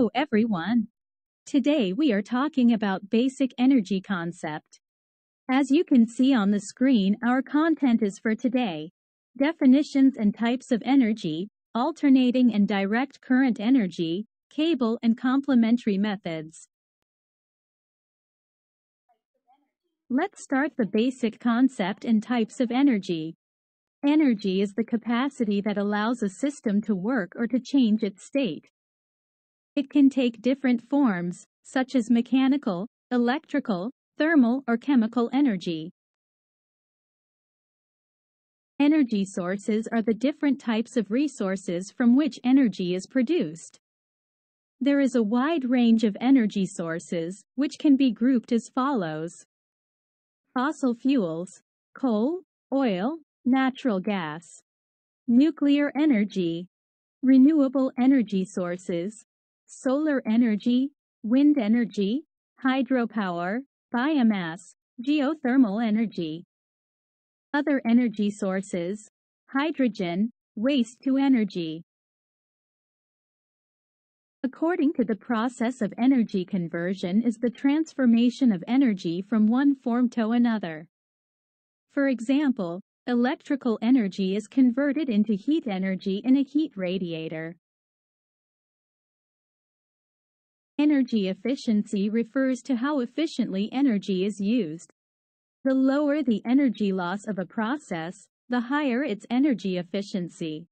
Hello everyone. Today we are talking about basic energy concept. As you can see on the screen, our content is for today. Definitions and types of energy, alternating and direct current energy, cable and complementary methods. Let's start the basic concept and types of energy. Energy is the capacity that allows a system to work or to change its state. It can take different forms, such as mechanical, electrical, thermal, or chemical energy. Energy sources are the different types of resources from which energy is produced. There is a wide range of energy sources, which can be grouped as follows. Fossil fuels, coal, oil, natural gas. Nuclear energy, renewable energy sources, solar energy, wind energy, hydropower, biomass, geothermal energy. Other energy sources, hydrogen, waste to energy. According to the process of energy conversion is the transformation of energy from one form to another. For example, electrical energy is converted into heat energy in a heat radiator. Energy efficiency refers to how efficiently energy is used. The lower the energy loss of a process, the higher its energy efficiency.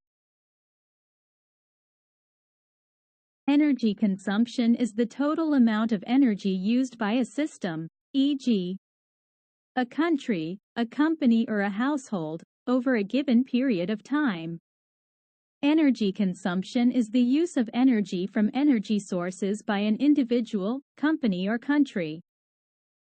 Energy consumption is the total amount of energy used by a system, e.g., a country, a company, or a household, over a given period of time. Energy consumption is the use of energy from energy sources by an individual, company, or country.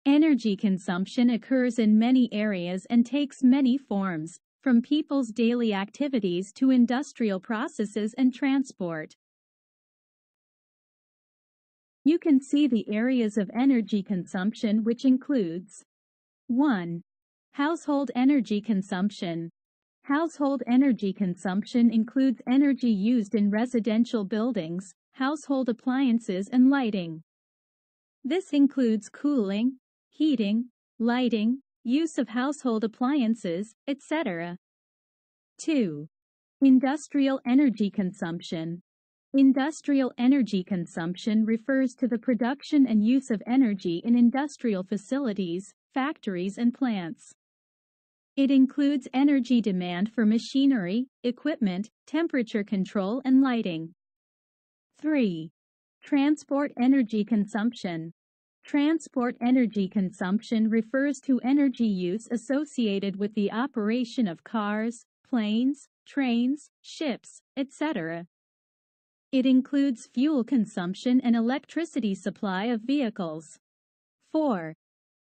Energy consumption occurs in many areas and takes many forms, from people's daily activities to industrial processes and transport. You can see the areas of energy consumption, which includes 1. Household energy consumption. Household energy consumption includes energy used in residential buildings, household appliances, and lighting. This includes cooling, heating, lighting, use of household appliances, etc. 2. Industrial energy consumption. Industrial energy consumption refers to the production and use of energy in industrial facilities, factories, and plants. It includes energy demand for machinery, equipment, temperature control, and lighting. 3. Transport energy consumption. Transport energy consumption refers to energy use associated with the operation of cars, planes, trains, ships, etc. It includes fuel consumption and electricity supply of vehicles. 4.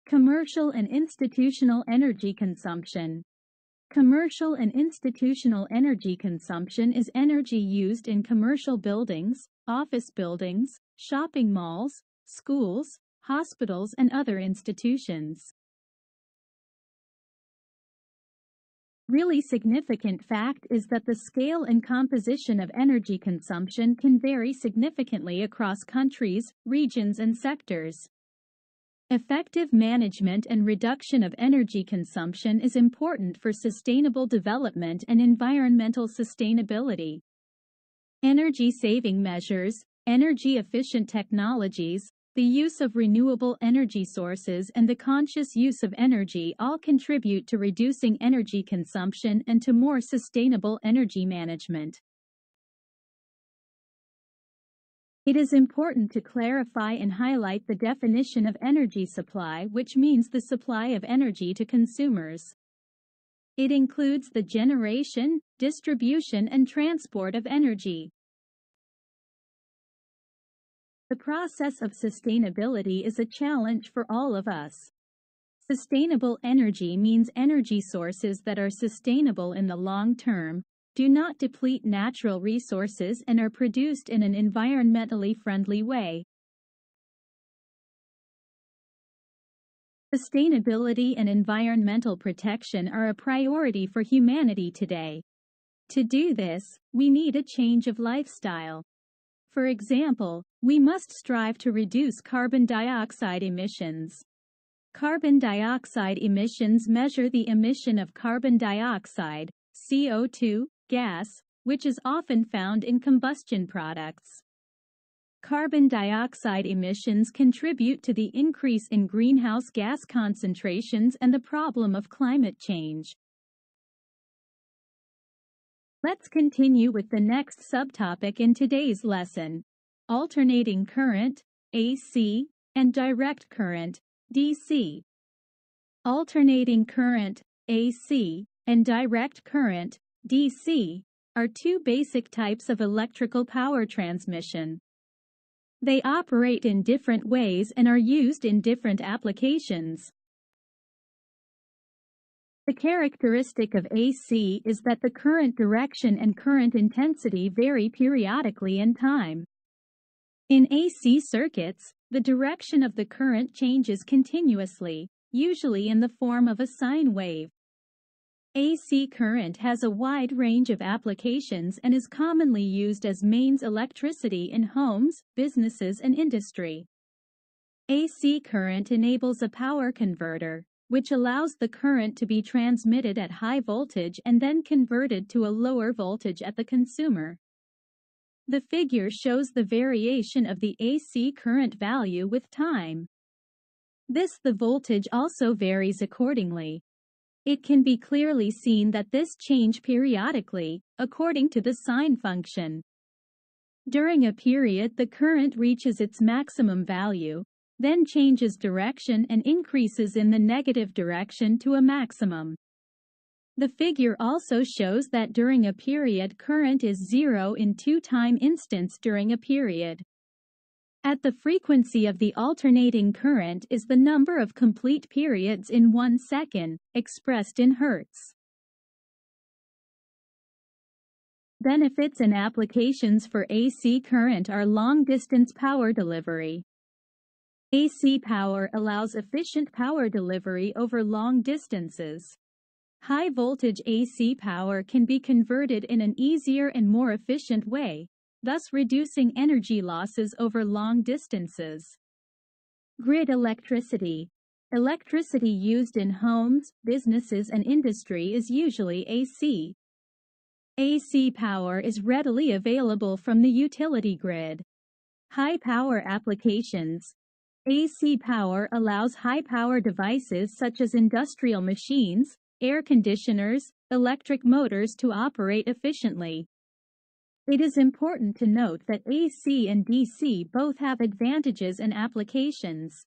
Commercial and institutional energy consumption. Commercial and institutional energy consumption is energy used in commercial buildings, office buildings, shopping malls, schools, hospitals, and other institutions. Really significant fact is that the scale and composition of energy consumption can vary significantly across countries, regions, and sectors. Effective management and reduction of energy consumption is important for sustainable development and environmental sustainability. Energy-saving measures, energy-efficient technologies, the use of renewable energy sources, and the conscious use of energy all contribute to reducing energy consumption and to more sustainable energy management. It is important to clarify and highlight the definition of energy supply, which means the supply of energy to consumers. It includes the generation, distribution, and transport of energy. The process of sustainability is a challenge for all of us. Sustainable energy means energy sources that are sustainable in the long term, do not deplete natural resources, and are produced in an environmentally friendly way. Sustainability and environmental protection are a priority for humanity today. To do this, we need a change of lifestyle. For example, we must strive to reduce carbon dioxide emissions. Carbon dioxide emissions measure the emission of carbon dioxide, CO2, gas, which is often found in combustion products. Carbon dioxide emissions contribute to the increase in greenhouse gas concentrations and the problem of climate change. Let's continue with the next subtopic in today's lesson: alternating current, AC, and direct current, DC. Alternating current, AC, and direct current, DC, are two basic types of electrical power transmission. They operate in different ways and are used in different applications. The characteristic of AC is that the current direction and current intensity vary periodically in time. In AC circuits, the direction of the current changes continuously, usually in the form of a sine wave. AC current has a wide range of applications and is commonly used as mains electricity in homes, businesses, and industry. AC current enables a power converter, which allows the current to be transmitted at high voltage and then converted to a lower voltage at the consumer. The figure shows the variation of the AC current value with time. The voltage also varies accordingly. It can be clearly seen that this changes periodically, according to the sine function. During a period, the current reaches its maximum value, then changes direction and increases in the negative direction to a maximum. The figure also shows that during a period, current is 0 in 2 time instants during a period. At the frequency of the alternating current is the number of complete periods in 1 second, expressed in Hertz. Benefits and applications for AC current are long-distance power delivery. AC power allows efficient power delivery over long distances. High-voltage AC power can be converted in an easier and more efficient way, thus reducing energy losses over long distances. Grid electricity. Electricity used in homes, businesses, and industry is usually AC. AC power is readily available from the utility grid. High-power applications. AC power allows high-power devices such as industrial machines, air conditioners, electric motors to operate efficiently. It is important to note that AC and DC both have advantages and applications.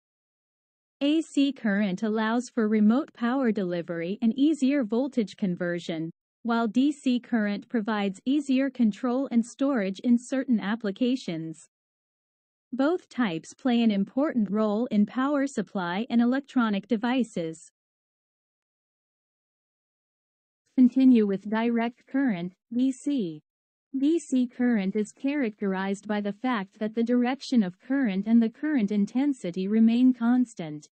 AC current allows for remote power delivery and easier voltage conversion, while DC current provides easier control and storage in certain applications. Both types play an important role in power supply and electronic devices. Continue with direct current, DC. DC current is characterized by the fact that the direction of current and the current intensity remain constant.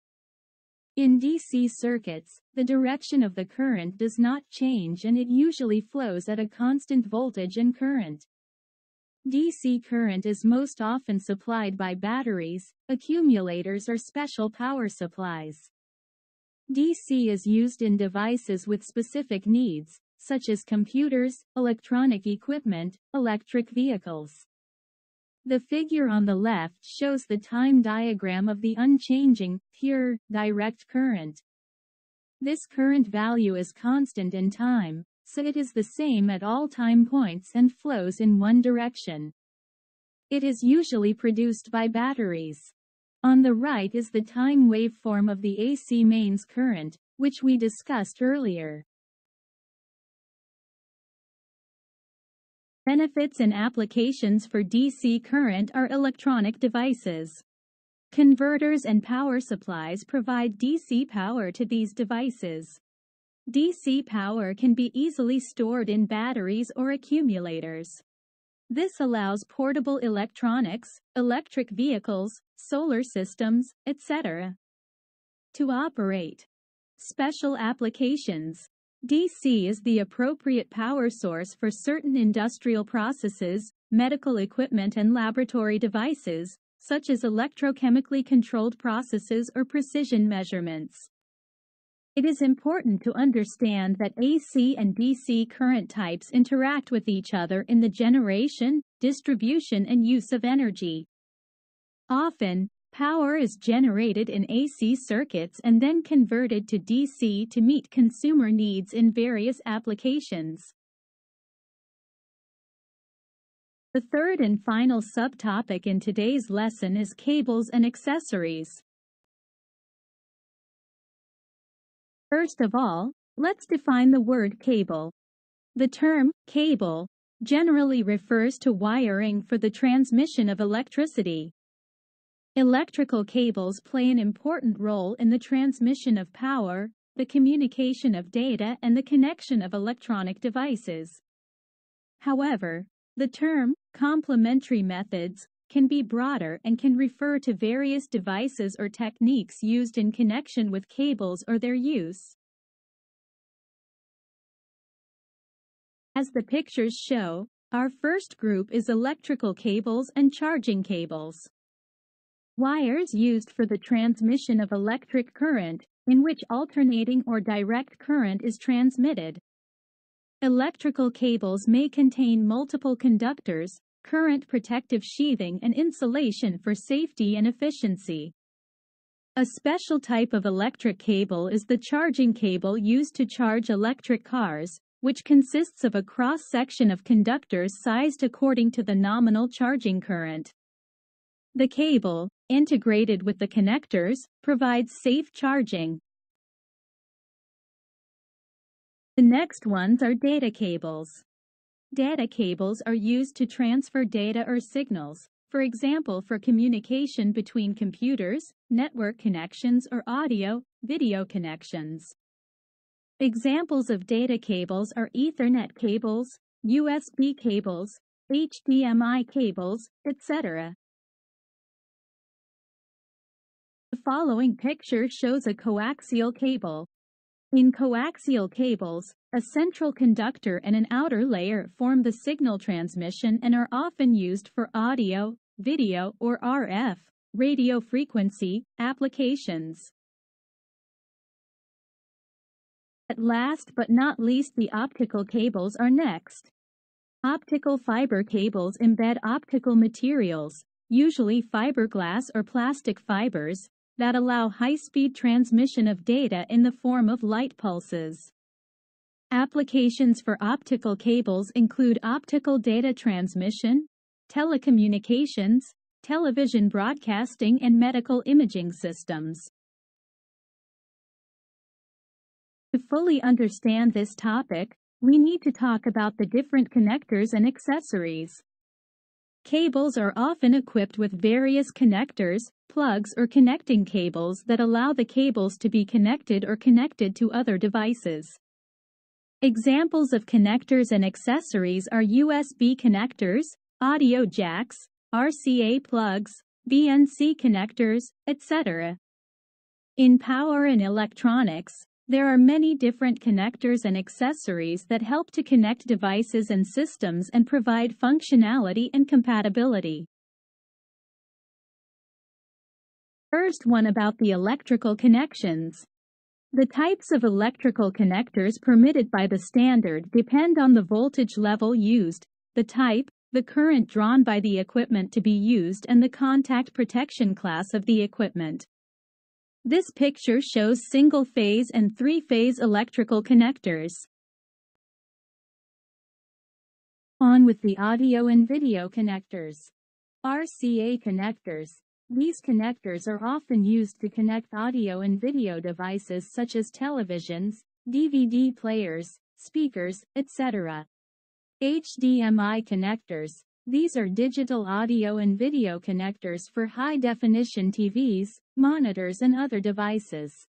In DC circuits, the direction of the current does not change and it usually flows at a constant voltage and current. DC current is most often supplied by batteries, accumulators, or special power supplies. DC is used in devices with specific needs, such as computers, electronic equipment, electric vehicles. The figure on the left shows the time diagram of the unchanging, pure, direct current. This current value is constant in time, so it is the same at all time points and flows in one direction. It is usually produced by batteries. On the right is the time waveform of the AC mains current, which we discussed earlier. Benefits and applications for DC current are electronic devices. Converters and power supplies provide DC power to these devices. DC power can be easily stored in batteries or accumulators. This allows portable electronics, electric vehicles, solar systems, etc. to operate. Special applications. DC is the appropriate power source for certain industrial processes, medical equipment and laboratory devices, such as electrochemically controlled processes or precision measurements. It is important to understand that AC and DC current types interact with each other in the generation, distribution, and use of energy. Often, power is generated in AC circuits and then converted to DC to meet consumer needs in various applications. The third and final subtopic in today's lesson is cables and accessories. First of all, let's define the word cable. The term cable generally refers to wiring for the transmission of electricity. Electrical cables play an important role in the transmission of power, the communication of data, and the connection of electronic devices. However, the term complementary methods can be broader and can refer to various devices or techniques used in connection with cables or their use. As the pictures show, our first group is electrical cables and charging cables. Wires used for the transmission of electric current, in which alternating or direct current is transmitted. Electrical cables may contain multiple conductors, current protective sheathing, and insulation for safety and efficiency. A special type of electric cable is the charging cable used to charge electric cars, which consists of a cross-section of conductors sized according to the nominal charging current. The cable, integrated with the connectors, provides safe charging. The next ones are data cables. Data cables are used to transfer data or signals, for example for communication between computers, network connections, or audio-video connections. Examples of data cables are Ethernet cables, USB cables, HDMI cables, etc. The following picture shows a coaxial cable. In coaxial cables, a central conductor and an outer layer form the signal transmission and are often used for audio, video, or RF, radio frequency, applications. Last but not least, the optical cables are next. Optical fiber cables embed optical materials, usually fiberglass or plastic fibers, that allow high-speed transmission of data in the form of light pulses. Applications for optical cables include optical data transmission, telecommunications, television broadcasting, and medical imaging systems. To fully understand this topic, we need to talk about the different connectors and accessories. Cables are often equipped with various connectors, plugs, or connecting cables that allow the cables to be connected or connected to other devices. Examples of connectors and accessories are USB connectors, audio jacks, RCA plugs, BNC connectors, etc. In power and electronics, there are many different connectors and accessories that help to connect devices and systems and provide functionality and compatibility. First one about the electrical connections. The types of electrical connectors permitted by the standard depend on the voltage level used, the type, the current drawn by the equipment to be used, and the contact protection class of the equipment. This picture shows single-phase and three-phase electrical connectors. On with the audio and video connectors. RCA connectors. These connectors are often used to connect audio and video devices such as televisions, DVD players, speakers, etc. HDMI connectors. These are digital audio and video connectors for high-definition TVs, monitors, and other devices.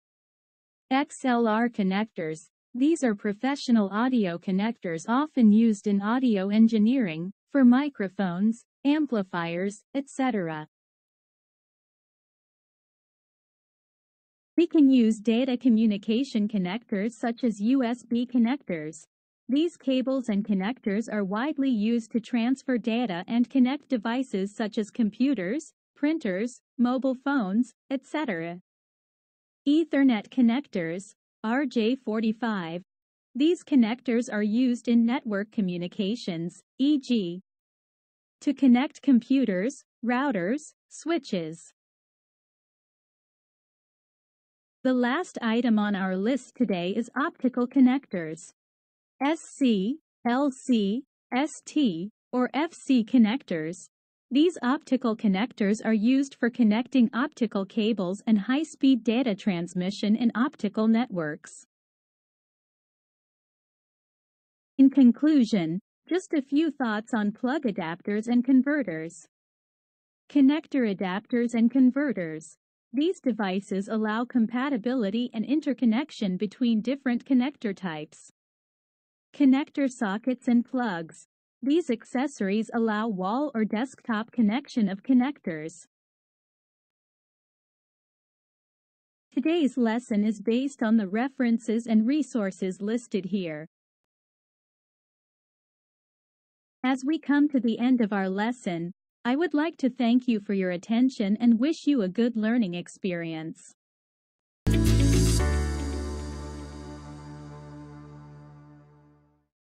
XLR connectors. These are professional audio connectors often used in audio engineering, for microphones, amplifiers, etc. We can use data communication connectors such as USB connectors. These cables and connectors are widely used to transfer data and connect devices such as computers, printers, mobile phones, etc. Ethernet connectors, RJ45. These connectors are used in network communications, e.g., to connect computers, routers, switches. The last item on our list today is optical connectors. SC, LC, ST, or FC connectors. These optical connectors are used for connecting optical cables and high-speed data transmission in optical networks. In conclusion, just a few thoughts on plug adapters and converters. Connector adapters and converters. These devices allow compatibility and interconnection between different connector types. Connector sockets and plugs. These accessories allow wall or desktop connection of connectors. Today's lesson is based on the references and resources listed here. As we come to the end of our lesson, I would like to thank you for your attention and wish you a good learning experience.